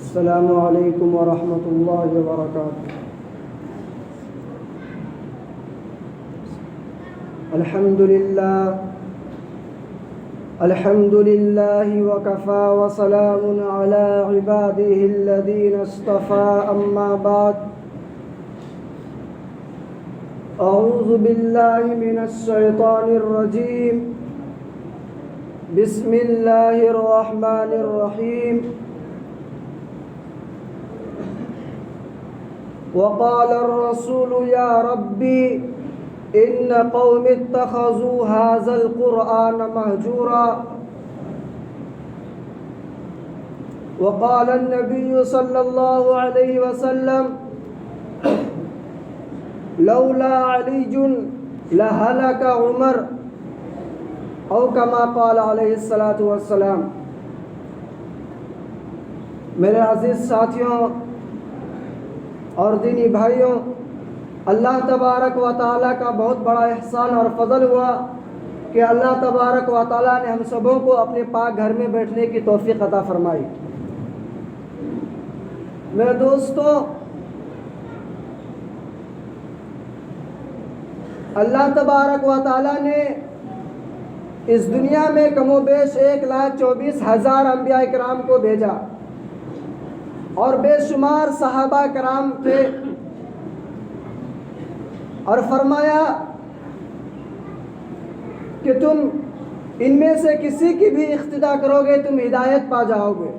السلام علیکم ورحمۃ اللہ وبرکاتہ۔ الحمد للہ وکفى وسلام علی عباده الذین اصطفى، اما بعد، اعوذ باللہ من الشیطان الرجیم، بسم اللہ الرحمن الرحیم۔ وقال الرسول یا ربی ان قوم اتخذوا هذا القرآن مهجورا، وقال النبي صلى الله عليه وسلم لولا علي لهلك عمر، او كما قال علیہ الصلاۃ والسلام۔ میرے عزیز ساتھیوں اور دینی بھائیوں، اللہ تبارک و تعالیٰ کا بہت بڑا احسان اور فضل ہوا کہ اللہ تبارک و تعالیٰ نے ہم سبوں کو اپنے پاک گھر میں بیٹھنے کی توفیق عطا فرمائی۔ میرے دوستوں، اللہ تبارک و تعالیٰ نے اس دنیا میں کم و بیش 1,24,000 انبیاء کرام کو بھیجا اور بے شمار صحابہ کرام تھے، اور فرمایا کہ تم ان میں سے کسی کی بھی اقتداء کرو گے تم ہدایت پا جاؤ گے۔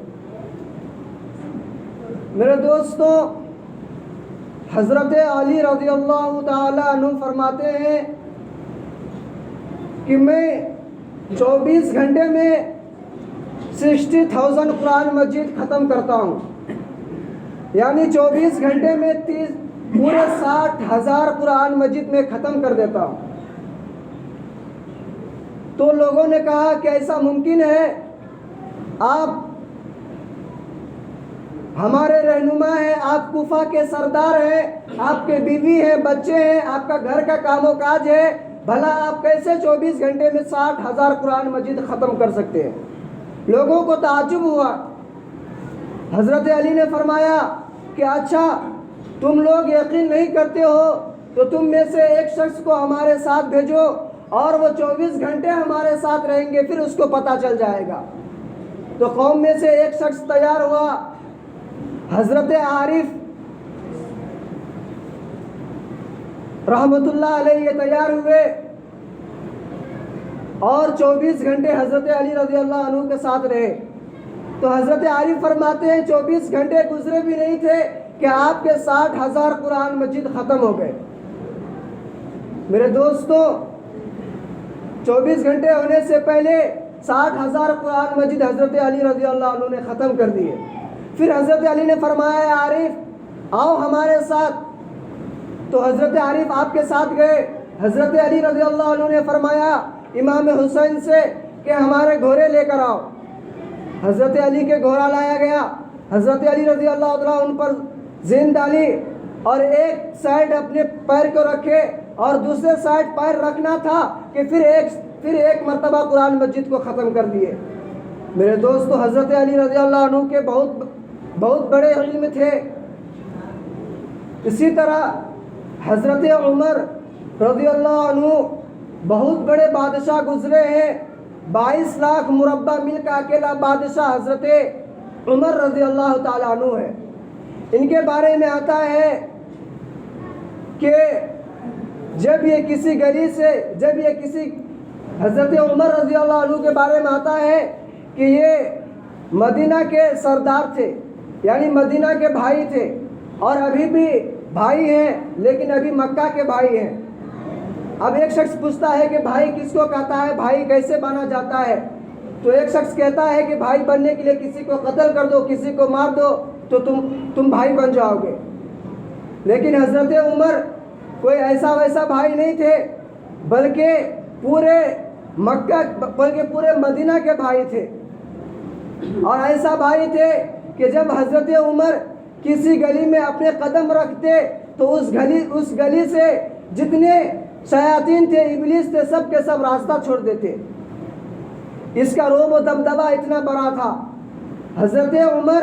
میرے دوستوں، حضرت علی رضی اللہ تعالی عنہ فرماتے ہیں کہ میں 24 گھنٹے میں 60,000 قرآن مجید ختم کرتا ہوں، یعنی 24 گھنٹے میں پورے 60,000 قرآن مجید میں ختم کر دیتا ہوں۔ تو لوگوں نے کہا کہ ایسا ممکن ہے؟ آپ ہمارے رہنما ہیں، آپ کوفہ کے سردار ہیں، آپ کے بیوی ہیں، بچے ہیں، آپ کا گھر کا کام و کاج ہے، بھلا آپ کیسے 24 گھنٹے میں 60,000 قرآن مجید ختم کر سکتے ہیں؟ لوگوں کو تعجب ہوا۔ حضرت علی نے فرمایا کہ اچھا، تم لوگ یقین نہیں کرتے ہو تو تم میں سے ایک شخص کو ہمارے ساتھ بھیجو اور وہ 24 گھنٹے ہمارے ساتھ رہیں گے، پھر اس کو پتہ چل جائے گا۔ تو قوم میں سے ایک شخص تیار ہوا، حضرت عارف رحمت اللہ علیہ یہ تیار ہوئے اور 24 گھنٹے حضرت علی رضی اللہ عنہ کے ساتھ رہے۔ تو حضرت عارف فرماتے ہیں 24 گھنٹے گزرے بھی نہیں تھے کہ آپ کے 60,000 قرآن مجید ختم ہو گئے۔ میرے دوستوں، 24 گھنٹے ہونے سے پہلے 60,000 قرآن مجید حضرت علی رضی اللہ عنہ نے ختم کر دیے۔ پھر حضرت علی نے فرمایا عارف آؤ ہمارے ساتھ، تو حضرت عارف آپ کے ساتھ گئے۔ حضرت علی رضی اللہ عنہ نے فرمایا امام حسین سے کہ ہمارے گھوڑے لے کر آؤ۔ حضرت علی کے گھوڑا لایا گیا، حضرت علی رضی اللہ عنہ ان پر زین ڈالی اور ایک سائڈ اپنے پیر کو رکھے اور دوسرے سائڈ پیر رکھنا تھا کہ پھر ایک مرتبہ قرآن مجید کو ختم کر دیے۔ میرے دوستو، حضرت علی رضی اللہ عنہ کے بہت بڑے علم تھے۔ اسی طرح حضرت عمر رضی اللہ عنہ بہت بڑے بادشاہ گزرے ہیں، 22 لاکھ مربع میل کا اکیلا بادشاہ حضرت عمر رضی اللہ تعالیٰ عنہ ہے۔ ان کے بارے میں آتا ہے کہ جب یہ کسی حضرت عمر رضی اللہ عنہ کے بارے میں آتا ہے کہ یہ مدینہ کے سردار تھے، یعنی مدینہ کے بھائی تھے، اور ابھی بھی بھائی ہیں لیکن ابھی مکہ کے بھائی ہیں۔ اب ایک شخص پوچھتا ہے کہ بھائی کس کو کہتا ہے، بھائی کیسے بنا جاتا ہے؟ تو ایک شخص کہتا ہے کہ بھائی بننے کے لیے کسی کو قتل کر دو، کسی کو مار دو تو تم بھائی بن جاؤ گے۔ لیکن حضرت عمر کوئی ایسا ویسا بھائی نہیں تھے، بلکہ پورے مدینہ کے بھائی تھے، اور ایسا بھائی تھے کہ جب حضرت عمر کسی گلی میں اپنے قدم رکھتے تو اس گلی سے جتنے شیاطین تھے، ابلیس تھے، سب کے سب راستہ چھوڑ دیتے۔ اس کا روب و دبدبہ اتنا بڑا تھا۔ حضرت عمر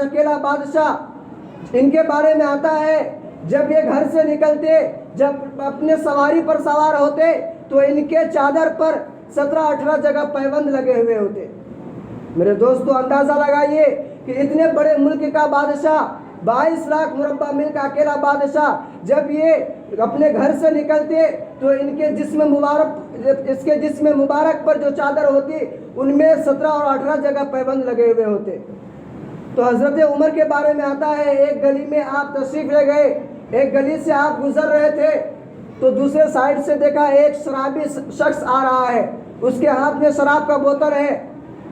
اکیلا بادشاہ، ان کے بارے میں آتا ہے جب یہ گھر سے نکلتے، جب اپنے سواری پر سوار ہوتے تو ان کے چادر پر 17-18 جگہ پیوند لگے ہوئے ہوتے۔ میرے دوستو اندازہ لگائیے کہ اتنے بڑے ملک کا بادشاہ، 22 لاکھ مربع میل کا اکیلا بادشاہ، جب یہ اپنے گھر سے نکلتے تو ان کے جسم مبارک پر جو چادر ہوتی ان میں 17 اور 18 جگہ پیوند لگے ہوئے ہوتے۔ تو حضرت عمر کے بارے میں آتا ہے، ایک گلی میں آپ تشریف لے گئے، ایک گلی سے آپ گزر رہے تھے تو دوسرے سائڈ سے دیکھا ایک شرابی شخص آ رہا ہے، اس کے ہاتھ میں شراب کا بوتل ہے۔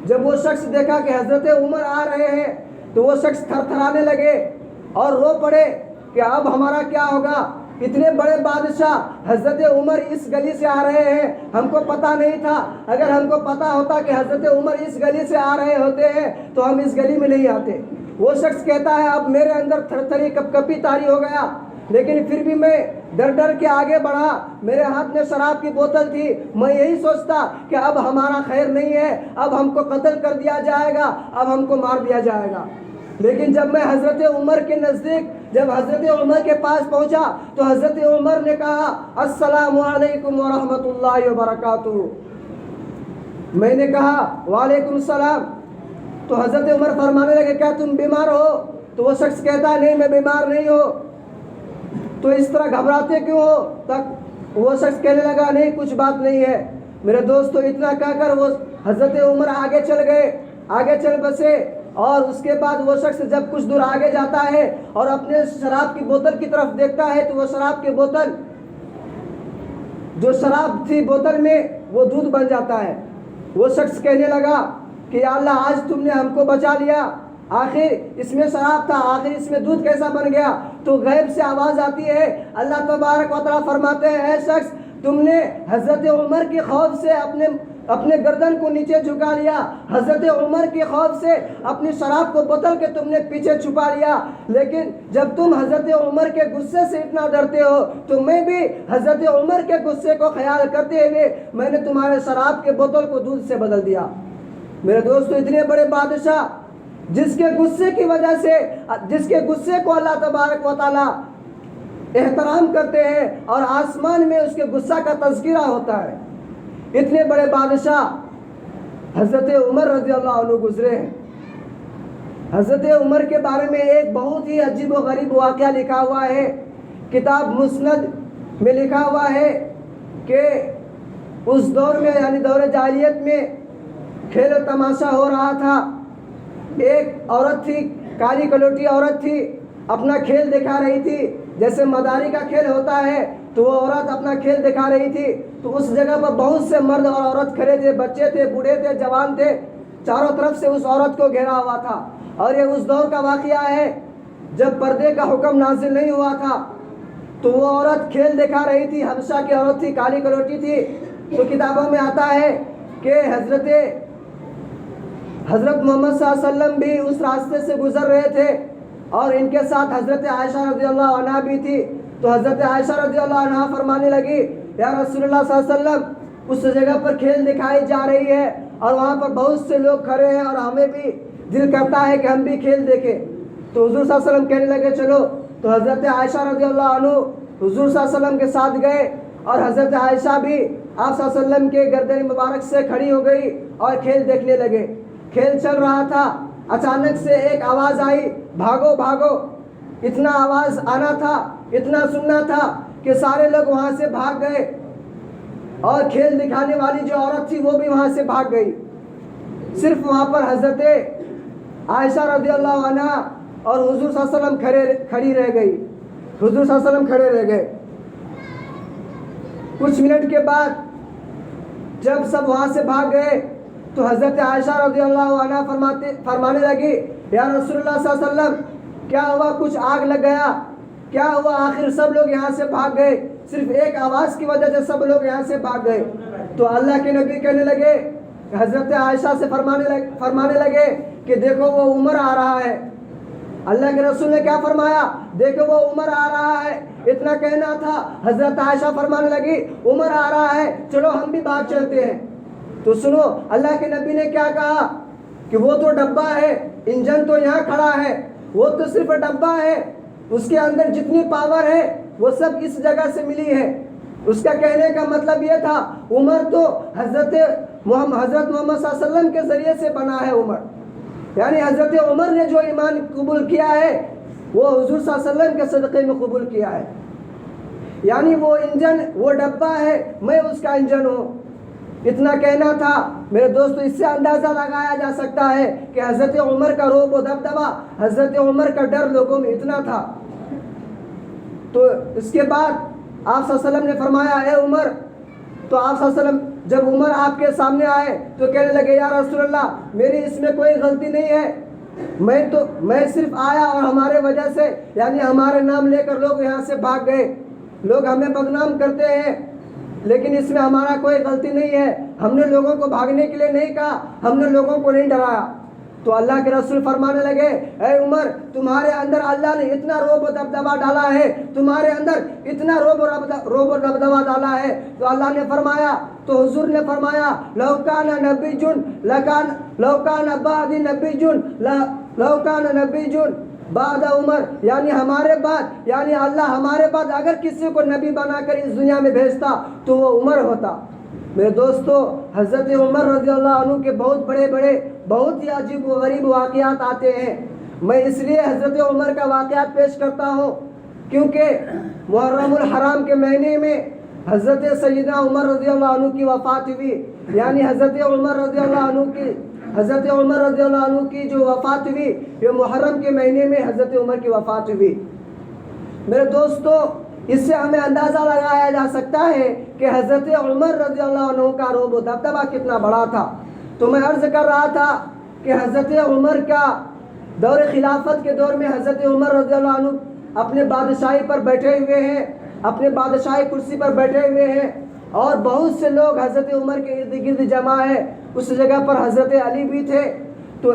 جب وہ شخص دیکھا کہ حضرت عمر آ رہے ہیں تو وہ شخص تھر تھرانے لگے اور رو پڑے کہ اب ہمارا کیا ہوگا، اتنے بڑے بادشاہ حضرت عمر اس گلی سے آ رہے ہیں، ہم کو پتہ نہیں تھا، اگر ہم کو پتہ ہوتا کہ حضرت عمر اس گلی سے آ رہے ہوتے ہیں تو ہم اس گلی میں نہیں آتے۔ وہ شخص کہتا ہے اب میرے اندر تھر تھری کپ کپی طاری ہو گیا، لیکن پھر بھی میں ڈر کے آگے بڑھا، میرے ہاتھ میں شراب کی بوتل تھی، میں یہی سوچتا کہ اب ہمارا خیر نہیں ہے، اب ہم کو قتل کر دیا جائے گا، اب ہم کو مار دیا جائے گا۔ لیکن جب میں حضرت عمر کے نزدیک، جب حضرت عمر کے پاس پہنچا تو حضرت عمر نے کہا السلام علیکم ورحمۃ اللہ وبرکاتہ۔ میں نے کہا وعلیکم السلام۔ تو حضرت عمر فرمانے لگے کیا تم بیمار ہو؟ تو وہ شخص کہتا نہیں میں بیمار نہیں ہوں۔ تو اس طرح گھبراتے کیوں ہو؟ تک وہ شخص کہنے لگا نہیں کچھ بات نہیں ہے۔ میرے دوستو اتنا کہہ کر وہ حضرت عمر آگے چل گئے، آگے چل بسے، اور اس کے بعد وہ شخص جب کچھ دور آگے جاتا ہے اور اپنے شراب کی بوتل کی طرف دیکھتا ہے تو وہ شراب کی بوتل، جو شراب تھی بوتل میں، وہ دودھ بن جاتا ہے۔ وہ شخص کہنے لگا کہ یا اللہ آج تم نے ہم کو بچا لیا، آخر اس میں شراب تھا، آخر اس میں دودھ کیسا بن گیا؟ تو غیب سے آواز آتی ہے، اللہ تبارک و تعالیٰ فرماتے ہیں اے شخص تم نے حضرت عمر کے خوف سے اپنے گردن کو نیچے جھکا لیا، حضرت عمر کے خوف سے اپنی شراب کو بوتل کے تم نے پیچھے چھپا لیا، لیکن جب تم حضرت عمر کے غصے سے اتنا ڈرتے ہو تو میں بھی حضرت عمر کے غصے کو خیال کرتے ہوئے میں نے تمہارے شراب کے بوتل کو دودھ سے بدل دیا۔ میرے دوستو اتنے بڑے بادشاہ جس کے غصے کی وجہ سے، جس کے غصے کو اللہ تبارک و تعالیٰ احترام کرتے ہیں اور آسمان میں اس کے غصہ کا تذکرہ ہوتا ہے، اتنے بڑے بادشاہ حضرت عمر رضی اللہ عنہ گزرے ہیں۔ حضرت عمر کے بارے میں ایک بہت ہی عجیب و غریب واقعہ لکھا ہوا ہے، کتاب مسند میں لکھا ہوا ہے کہ اس دور میں یعنی دور جاہلیت میں کھیل و تماشا ہو رہا تھا۔ ایک عورت تھی، کالی کلوٹی عورت تھی، اپنا کھیل دکھا رہی تھی، جیسے مداری کا کھیل ہوتا ہے تو وہ عورت اپنا کھیل دکھا رہی تھی۔ تو اس جگہ پر بہت سے مرد اور عورت کھڑے تھے، بچے تھے، بوڑھے تھے، جوان تھے، چاروں طرف سے اس عورت کو گھیرا ہوا تھا۔ اور یہ اس دور کا واقعہ ہے جب پردے کا حکم نازل نہیں ہوا تھا، تو وہ عورت کھیل دکھا رہی تھی، حبشہ کی عورت تھی، کالی کلوٹی تھی۔ تو کتابوں میں آتا ہے کہ حضرت محمد صلی اللہ علیہ وسلم بھی اس راستے سے گزر رہے تھے اور ان کے ساتھ حضرت عائشہ رضی اللہ عنہا بھی تھی۔ تو حضرت عائشہ رضی اللہ عنہا فرمانے لگی یا رسول اللہ صلی اللہ علیہ وسلم اس جگہ پر کھیل دکھائی جا رہی ہے اور وہاں پر بہت سے لوگ کھڑے ہیں اور ہمیں بھی دل کرتا ہے کہ ہم بھی کھیل دیکھیں۔ تو حضور صلی اللہ علیہ وسلم کہنے لگے چلو۔ تو حضرت عائشہ رضی اللہ عنہ حضور صلی اللہ علیہ وسلم کے ساتھ گئے اور حضرت عائشہ بھی آپ صلی اللہ علیہ وسلم کے گردن مبارک سے کھڑی ہو گئی اور کھیل دیکھنے لگے۔ کھیل چل رہا تھا، اچانک سے ایک آواز آئی بھاگو بھاگو۔ اتنا آواز آنا تھا، اتنا سننا تھا کہ سارے لوگ وہاں سے بھاگ گئے اور کھیل دکھانے والی جو عورت تھی وہ بھی وہاں سے بھاگ گئی۔ صرف وہاں پر حضرت عائشہ رضی اللہ عنہا اور حضور صلی اللہ علیہ وسلم کھڑی رہ گئی، حضور صلی اللہ علیہ وسلم کھڑے رہ گئے۔ کچھ منٹ کے بعد جب سب وہاں سے بھاگ گئے تو حضرت عائشہ رضی اللہ عنہا فرمانے لگی یا رسول اللہ صلی اللہ علیہ وسلم کیا ہوا؟ کچھ آگ لگ گیا؟ کیا ہوا؟ آخر سب لوگ یہاں سے بھاگ گئے، صرف ایک آواز کی وجہ سے سب لوگ یہاں سے بھاگ گئے۔ تو اللہ کے نبی کہنے لگے، حضرت عائشہ سے فرمانے لگے کہ دیکھو وہ عمر آ رہا ہے۔ اللہ کے رسول نے کیا فرمایا؟ دیکھو وہ عمر آ رہا ہے۔ اتنا کہنا تھا، حضرت عائشہ فرمانے لگی عمر آ رہا ہے، چلو ہم بھی بھاگ چلتے ہیں۔ تو سنو اللہ کے نبی نے کیا کہا کہ وہ تو ڈبہ ہے، انجن تو یہاں کھڑا ہے، وہ تو صرف ڈبہ ہے، اس کے اندر جتنی پاور ہے وہ سب اس جگہ سے ملی ہے۔ اس کا کہنے کا مطلب یہ تھا عمر تو حضرت محمد صلی اللہ علیہ وسلم کے ذریعے سے بنا ہے عمر، یعنی حضرت عمر نے جو ایمان قبول کیا ہے وہ حضور صلی اللہ علیہ وسلم کے صدقے میں قبول کیا ہے، یعنی وہ انجن وہ ڈبہ ہے، میں اس کا انجن ہوں۔ اتنا کہنا تھا میرے دوستو۔ اس سے اندازہ لگایا جا سکتا ہے کہ حضرت عمر کا رعب و دبدبہ، حضرت عمر کا ڈر لوگوں میں اتنا تھا۔ تو اس کے بعد آپ صلی اللہ علیہ وسلم نے فرمایا اے عمر، تو آپ صلی اللہ علیہ وسلم جب عمر آپ کے سامنے آئے تو کہنے لگے یا رسول اللہ میری اس میں کوئی غلطی نہیں ہے، میں صرف آیا اور ہمارے وجہ سے یعنی ہمارے نام لے کر لوگ یہاں سے بھاگ گئے، لوگ ہمیں بدنام کرتے ہیں، لیکن اس میں ہمارا کوئی غلطی نہیں ہے، ہم نے لوگوں کو بھاگنے کے لیے نہیں کہا، ہم نے لوگوں کو نہیں ڈرایا۔ تو اللہ کے رسول فرمانے لگے اے عمر تمہارے اندر اللہ نے اتنا رعب و دبدبہ ڈالا ہے، تمہارے اندر اتنا رعب و دبدبہ ڈالا ہے۔ تو اللہ نے فرمایا، تو حضور نے فرمایا لو کان نبی بعد عمر، یعنی ہمارے بعد، یعنی اللہ ہمارے بعد اگر کسی کو نبی بنا کر اس دنیا میں بھیجتا تو وہ عمر ہوتا۔ میرے دوستو حضرت عمر رضی اللہ عنہ کے بہت بڑے بہت ہی عجیب و غریب واقعات آتے ہیں۔ میں اس لیے حضرت عمر کا واقعات پیش کرتا ہوں کیونکہ محرم الحرام کے مہینے میں حضرت سیدنا عمر رضی اللہ عنہ کی وفات ہوئی، یعنی حضرت عمر رضی اللہ عنہ کی جو وفات ہوئی یہ محرم کے مہینے میں حضرت عمر کی وفات ہوئی۔ میرے دوستو اس سے ہمیں اندازہ لگایا جا سکتا ہے کہ حضرت عمر رضی اللہ عنہ کا رعب و دبدبہ کتنا بڑا تھا۔ تو میں عرض کر رہا تھا کہ حضرت عمر کا دور خلافت کے دور میں حضرت عمر رضی اللہ عنہ اپنے بادشاہی پر بیٹھے ہوئے ہیں، اپنے بادشاہی کرسی پر بیٹھے ہوئے ہیں، اور بہت سے لوگ حضرت عمر کے ارد گرد جمع ہے۔ اس جگہ پر حضرت علی بھی تھے۔ تو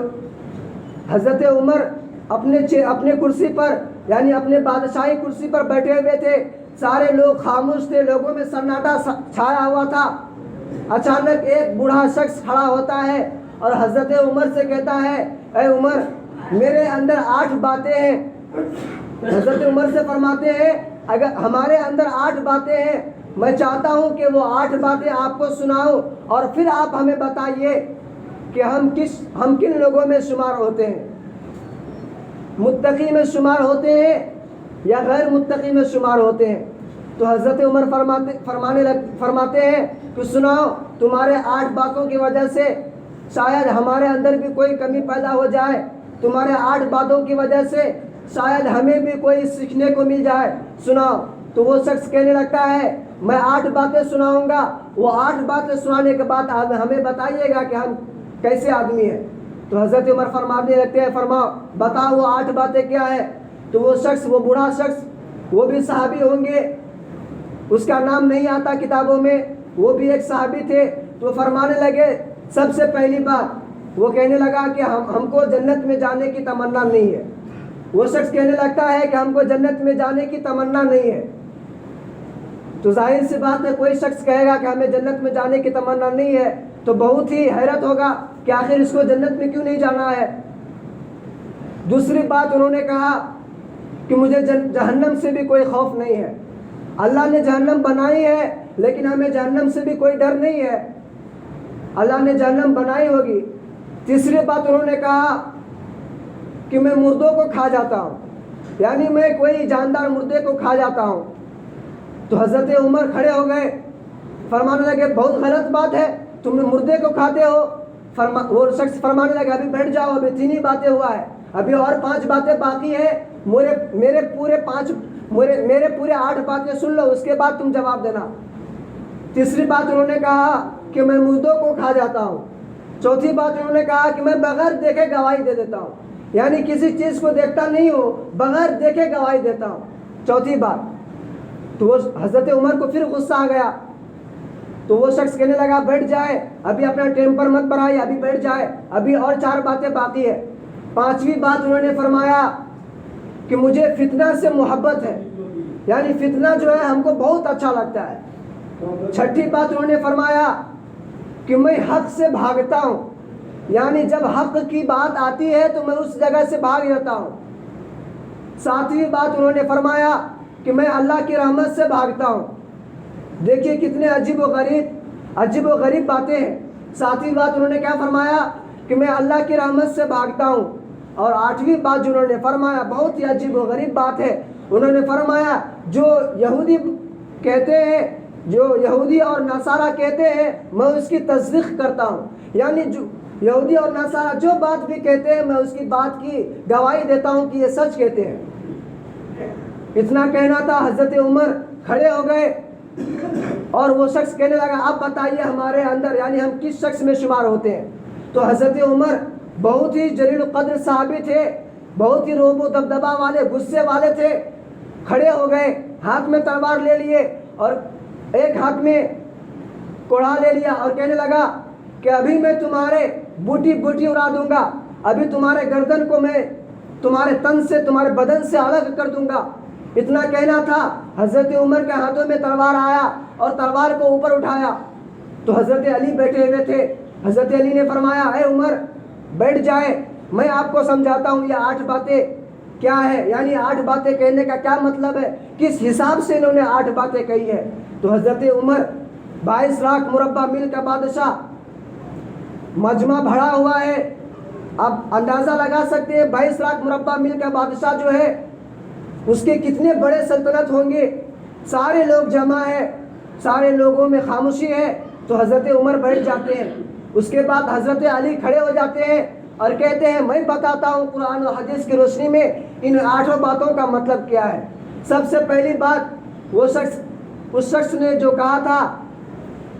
حضرت عمر اپنے کرسی پر یعنی اپنے بادشاہی کرسی پر بیٹھے ہوئے تھے، سارے لوگ خاموش تھے، لوگوں میں سناٹا چھایا ہوا تھا۔ اچانک ایک بوڑھا شخص کھڑا ہوتا ہے اور حضرت عمر سے کہتا ہے اے عمر میرے اندر 8 باتیں ہیں۔ حضرت عمر سے فرماتے ہیں اگر ہمارے اندر 8 باتیں ہیں، میں چاہتا ہوں کہ وہ 8 باتیں آپ کو سناؤں اور پھر آپ ہمیں بتائیے کہ ہم کن لوگوں میں شمار ہوتے ہیں، متقی میں شمار ہوتے ہیں یا غیر متقی میں شمار ہوتے ہیں۔ تو حضرت عمر فرماتے ہیں کہ سناؤ، تمہارے 8 باتوں کی وجہ سے شاید ہمارے اندر بھی کوئی کمی پیدا ہو جائے، تمہارے 8 باتوں کی وجہ سے شاید ہمیں بھی کوئی سیکھنے کو مل جائے، سناؤ۔ تو وہ شخص کہنے لگتا ہے میں 8 باتیں سناؤں گا، وہ 8 باتیں سنانے کے بعد ہمیں بتائیے گا کہ ہم کیسے آدمی ہیں۔ تو حضرت عمر فرمانے لگتے ہیں فرماؤ بتاؤ وہ 8 باتیں کیا ہے۔ تو وہ شخص، وہ بوڑھا شخص، وہ بھی صحابی ہوں گے، اس کا نام نہیں آتا کتابوں میں، وہ بھی ایک صحابی تھے۔ تو فرمانے لگے سب سے پہلی بات وہ کہنے لگا کہ ہم کو جنت میں جانے کی تمنا نہیں ہے۔ وہ شخص کہنے لگتا ہے کہ ہم کو جنت میں جانے کی تمنا نہیں ہے۔ تو ظاہر سی بات ہے کوئی شخص کہے گا کہ ہمیں جنت میں جانے کی تمنا نہیں ہے تو بہت ہی حیرت ہوگا کہ آخر اس کو جنت میں کیوں نہیں جانا ہے۔ دوسری بات انہوں نے کہا کہ مجھے جہنم سے بھی کوئی خوف نہیں ہے، اللہ نے جہنم بنائی ہے لیکن ہمیں جہنم سے بھی کوئی ڈر نہیں ہے، اللہ نے جہنم بنائی ہوگی۔ تیسری بات انہوں نے کہا کہ میں مردوں کو کھا جاتا ہوں، یعنی میں کوئی جاندار مردے کو کھا جاتا ہوں۔ تو حضرت عمر کھڑے ہو گئے، فرمانے لگے بہت غلط بات ہے، تم مردے کو کھاتے ہو۔ وہ شخص فرمانے لگا ابھی بیٹھ جاؤ، ابھی 3 ہی باتیں ہوا ہے، ابھی اور 5 باتیں باقی ہیں، میرے پورے 8 باتیں سن لو، اس کے بعد تم جواب دینا۔ تیسری بات انہوں نے کہا کہ میں مردوں کو کھا جاتا ہوں۔ چوتھی بات انہوں نے کہا کہ میں بغیر دیکھے گواہی دے دیتا ہوں، یعنی کسی چیز کو دیکھتا نہیں ہوں، بغیر دیکھے گواہی دیتا ہوں، چوتھی بات۔ تو وہ حضرت عمر کو پھر غصہ آ گیا، تو وہ شخص کہنے لگا بیٹھ جائے، ابھی اپنا ٹیمپر مت بڑھائے، ابھی بیٹھ جائے، ابھی اور 4 باتیں باقی ہے۔ 5ویں بات انہوں نے فرمایا کہ مجھے فتنہ سے محبت ہے، یعنی فتنہ جو ہے ہم کو بہت اچھا لگتا ہے۔ 6ٹھی بات انہوں نے فرمایا کہ میں حق سے بھاگتا ہوں، یعنی جب حق کی بات آتی ہے تو میں اس جگہ سے بھاگ جاتا ہوں۔ ساتویں بات انہوں نے فرمایا کہ میں اللہ کی رحمت سے بھاگتا ہوں۔ دیکھیے کتنے عجیب و غریب باتیں ہیں۔ ساتویں بات انہوں نے کیا فرمایا کہ میں اللہ کی رحمت سے بھاگتا ہوں۔ اور آٹھویں بات جو انہوں نے فرمایا بہت ہی عجیب و غریب بات ہے، انہوں نے فرمایا جو یہودی کہتے ہیں، جو یہودی اور نصارہ کہتے ہیں میں اس کی تصدیق کرتا ہوں۔ یعنی جو یہودی اور نصارہ جو بات بھی کہتے ہیں میں اس کی بات کی گواہی دیتا ہوں کہ یہ سچ کہتے ہیں۔ اتنا کہنا تھا، حضرت عمر کھڑے ہو گئے اور وہ شخص کہنے لگا آپ بتائیے ہمارے اندر یعنی ہم کس شخص میں شمار ہوتے ہیں؟ تو حضرت عمر بہت ہی جلیل القدر صحابی تھے، بہت ہی روب و دبدبا والے، غصے والے تھے، کھڑے ہو گئے، ہاتھ میں تلوار لے لیے اور ایک ہاتھ میں کوڑھا لے لیا اور کہنے لگا کہ ابھی میں تمہارے بوٹی اڑا دوں گا، ابھی تمہارے گردن کو میں تمہارے تن سے تمہارے بدن سے الگ کر دوں گا۔ اتنا کہنا تھا، حضرت عمر کے ہاتھوں میں تلوار آیا اور تلوار کو اوپر اٹھایا تو حضرت علی بیٹھے ہوئے تھے۔ حضرت علی نے فرمایا اے عمر بیٹھ جائے، میں آپ کو سمجھاتا ہوں یہ 8 باتیں کیا ہے، یعنی 8 باتیں کہنے کا کیا مطلب ہے، کس حساب سے انہوں نے 8 باتیں کہی ہے۔ تو حضرت عمر 22 لاکھ مربع میل کا بادشاہ، مجمع بھرا ہوا ہے، آپ اندازہ لگا سکتے ہیں 22 لاکھ مربع میل کا بادشاہ جو ہے اس کے کتنے بڑے سلطنت ہوں گے، سارے لوگ جمع ہے، سارے لوگوں میں خاموشی ہے، تو حضرت عمر بیٹھ جاتے ہیں۔ اس کے بعد حضرت علی کھڑے ہو جاتے ہیں اور کہتے ہیں میں بتاتا ہوں قرآن و حدیث کی روشنی میں ان 8 باتوں کا مطلب کیا ہے۔ سب سے پہلی بات، اس شخص نے جو کہا تھا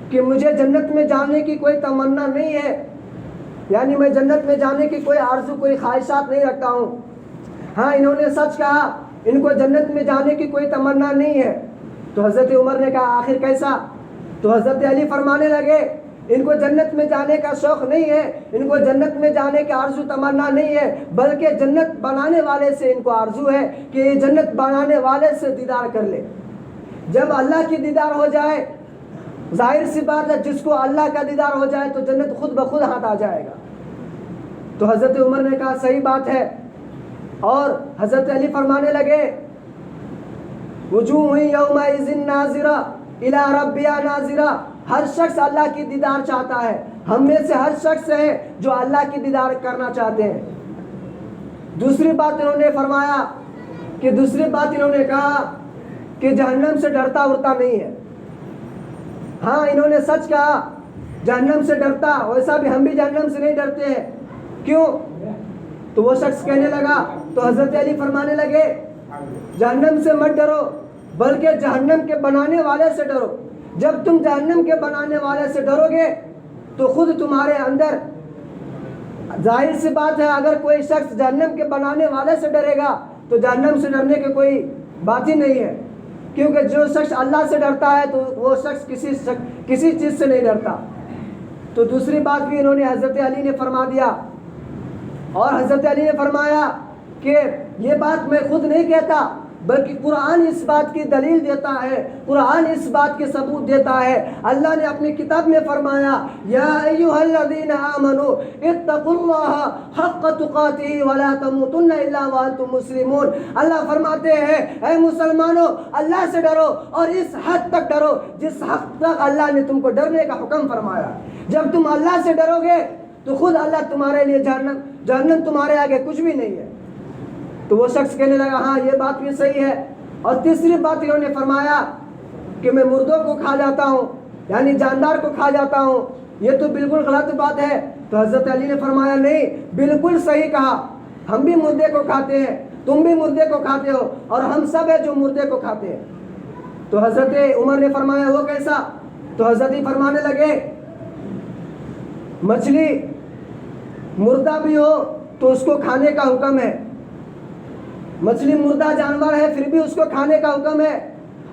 کہ مجھے جنت میں جانے کی کوئی تمنا نہیں ہے، یعنی میں جنت میں جانے کی کوئی آرزو کوئی خواہشات نہیں رکھتا ہوں، ہاں انہوں نے سچ کہا، ان کو جنت میں جانے کی کوئی تمنا نہیں ہے۔ تو حضرت عمر نے کہا آخر کیسا؟ تو حضرت علی فرمانے لگے ان کو جنت میں جانے کا شوق نہیں ہے، ان کو جنت میں جانے کا آرزو تمنا نہیں ہے، بلکہ جنت بنانے والے سے ان کو آرزو ہے کہ یہ جنت بنانے والے سے دیدار کر لے۔ جب اللہ کی دیدار ہو جائے، ظاہر سی بات ہے جس کو اللہ کا دیدار ہو جائے تو جنت خود بخود ہاتھ آ جائے گا۔ تو حضرت عمر نے کہا صحیح بات ہے، اور حضرت علی فرمانے لگے وجوہ یومئذ ناظرہ الی ربہا ناظرہ، ہر شخص اللہ کی دیدار چاہتا ہے، ہم میں سے ہر شخص ہے جو اللہ کی دیدار کرنا چاہتے ہیں۔ دوسری بات انہوں نے فرمایا کہ دوسری بات انہوں نے کہا کہ جہنم سے ڈرتا ورتا نہیں ہے۔ ہاں انہوں نے سچ کہا، جہنم سے ڈرتا، ویسا بھی ہم بھی جہنم سے نہیں ڈرتے ہیں، کیوں؟ تو وہ شخص کہنے لگا، تو حضرت علی فرمانے لگے جہنم سے مت ڈرو بلکہ جہنم کے بنانے والے سے ڈرو۔ جب تم جہنم کے بنانے والے سے ڈرو گے تو خود تمہارے اندر، ظاہر سی بات ہے اگر کوئی شخص جہنم کے بنانے والے سے ڈرے گا تو جہنم سے ڈرنے کی کوئی بات ہی نہیں ہے، کیونکہ جو شخص اللہ سے ڈرتا ہے تو وہ شخص کسی چیز سے نہیں ڈرتا۔ تو دوسری بات بھی انہوں نے حضرت علی نے فرما دیا، اور حضرت علی نے فرمایا کہ یہ بات میں خود نہیں کہتا بلکہ قرآن اس بات کی دلیل دیتا ہے، قرآن اس بات کے ثبوت دیتا ہے۔ اللہ نے اپنی کتاب میں فرمایا یا ایھا الذین آمنوا اتقوا اللہ حق تقاتہ ولا تموتن الا وانتم مسلمون۔ اللہ فرماتے ہیں اے مسلمانوں اللہ سے ڈرو اور اس حد تک ڈرو جس حد تک اللہ نے تم کو ڈرنے کا حکم فرمایا۔ جب تم اللہ سے ڈرو گے تو خود اللہ تمہارے لیے جہنم تمہارے آگے کچھ بھی نہیں ہے۔ تو وہ شخص کہنے لگا ہاں یہ بات بھی صحیح ہے۔ اور تیسری بات انہوں نے فرمایا کہ میں مردوں کو کھا جاتا ہوں، یعنی جاندار کو کھا جاتا ہوں، یہ تو بالکل غلط بات ہے۔ تو حضرت علی نے فرمایا نہیں، بالکل صحیح کہا، ہم بھی مردے کو کھاتے ہیں، تم بھی مردے کو کھاتے ہو، اور ہم سب ہیں جو مردے کو کھاتے ہیں۔ تو حضرت عمر نے فرمایا وہ کیسا؟ تو حضرت ہی فرمانے لگے مچھلی مردہ بھی ہو تو اس کو کھانے کا حکم ہے، مچھلی مردہ جانور ہے پھر بھی اس کو کھانے کا حکم ہے۔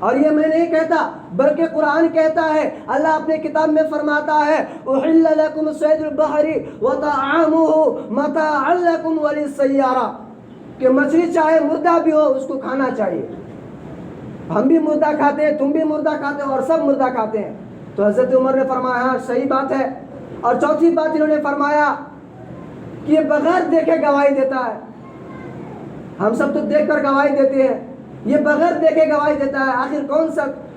اور یہ میں نہیں کہتا بلکہ قرآن کہتا ہے، اللہ اپنے کتاب میں فرماتا ہے احل لکم صید البحر وطعامہ متاعا لکم وللسیارہ، کہ مچھلی چاہے مردہ بھی ہو اس کو کھانا چاہیے۔ ہم بھی مردہ کھاتے ہیں، تم بھی مردہ کھاتے ہو، اور سب مردہ کھاتے ہیں۔ تو حضرت عمر نے فرمایا ہاں صحیح بات ہے۔ اور چوتھی بات انہوں نے فرمایا کہ یہ بغیر دیکھے گواہی دیتا ہے. ہم سب تو دیکھ کر گواہی دیتے ہیں, یہ بغیر دیکھے گواہی دیتا ہے.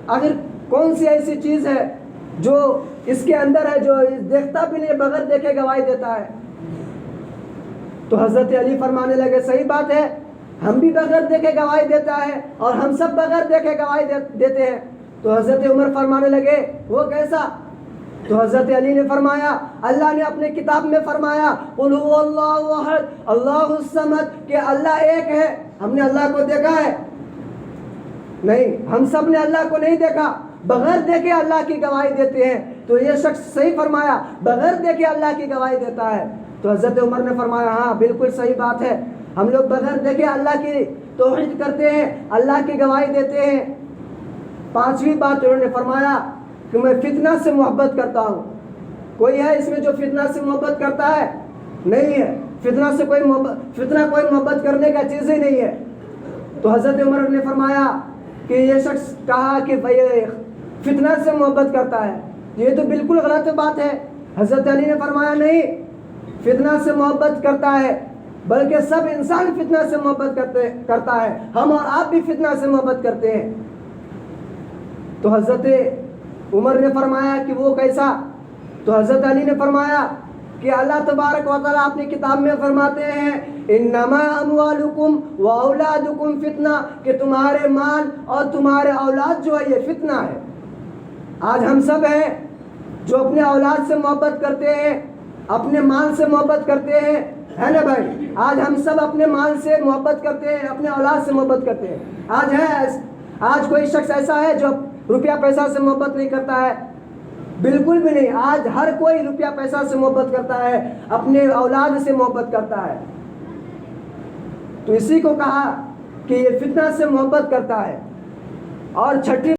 آخر کون سی ایسی چیز ہے جو اس کے اندر ہے جو دیکھتا بھی نہیں, بغیر دیکھے گواہی دیتا ہے. تو حضرت علی فرمانے لگے صحیح بات ہے, ہم بھی بغیر دیکھے گواہی دیتا ہے اور ہم سب بغیر دیکھے گواہی دیتے ہیں. تو حضرت عمر فرمانے لگے وہ کیسا؟ تو حضرت علی نے فرمایا اللہ نے اپنے کتاب میں فرمایا قل هو اللہ احد اللہ الصمد, کہ اللہ ایک ہے. ہم نے اللہ کو دیکھا ہے نہیں, ہم سب نے اللہ کو نہیں دیکھا, بغیر دیکھے اللہ کی گواہی دیتے ہیں. تو یہ شخص صحیح فرمایا, بغیر دیکھے اللہ کی گواہی دیتا ہے. تو حضرت عمر نے فرمایا ہاں بالکل صحیح بات ہے, ہم لوگ بغیر دیکھے اللہ کی توحید کرتے ہیں, اللہ کی گواہی دیتے ہیں. پانچویں بات انہوں نے فرمایا کہ میں فتنہ سے محبت کرتا ہوں. کوئی ہے اس میں جو فتنہ سے محبت کرتا ہے؟ نہیں ہے. فتنہ کوئی محبت کرنے کا چیز ہی نہیں ہے. تو حضرت عمر نے فرمایا کہ یہ شخص کہا کہ فتنہ سے محبت کرتا ہے, یہ تو بالکل غلط بات ہے. حضرت علی نے فرمایا نہیں, فتنہ سے محبت کرتا ہے, بلکہ سب انسان فتنہ سے محبت کرتا ہے, ہم اور آپ بھی فتنہ سے محبت کرتے ہیں. تو حضرت عمر نے فرمایا کہ وہ کیسا؟ تو حضرت علی نے فرمایا کہ اللہ تبارک و تعالیٰ اپنی کتاب میں فرماتے ہیں انما اموالکم و اولادکم فتنہ, کہ تمہارے مال اور تمہارے اولاد جو ہے یہ فتنہ ہے. آج ہم سب ہیں جو اپنے اولاد سے محبت کرتے ہیں, اپنے مال سے محبت کرتے ہیں, ہے نا بھائی؟ آج ہم سب اپنے مال سے محبت کرتے ہیں, اپنے اولاد سے محبت کرتے ہیں. آج کوئی شخص ایسا ہے جو روپیہ پیسہ سے محبت نہیں کرتا ہے؟ بالکل بھی نہیں. آج ہر کوئی روپیہ پیسہ سے محبت کرتا ہے, اپنے اولاد سے محبت کرتا ہے. تو اسی کو کہا کہ یہ فتنہ سے محبت کرتا ہے. اور چھٹی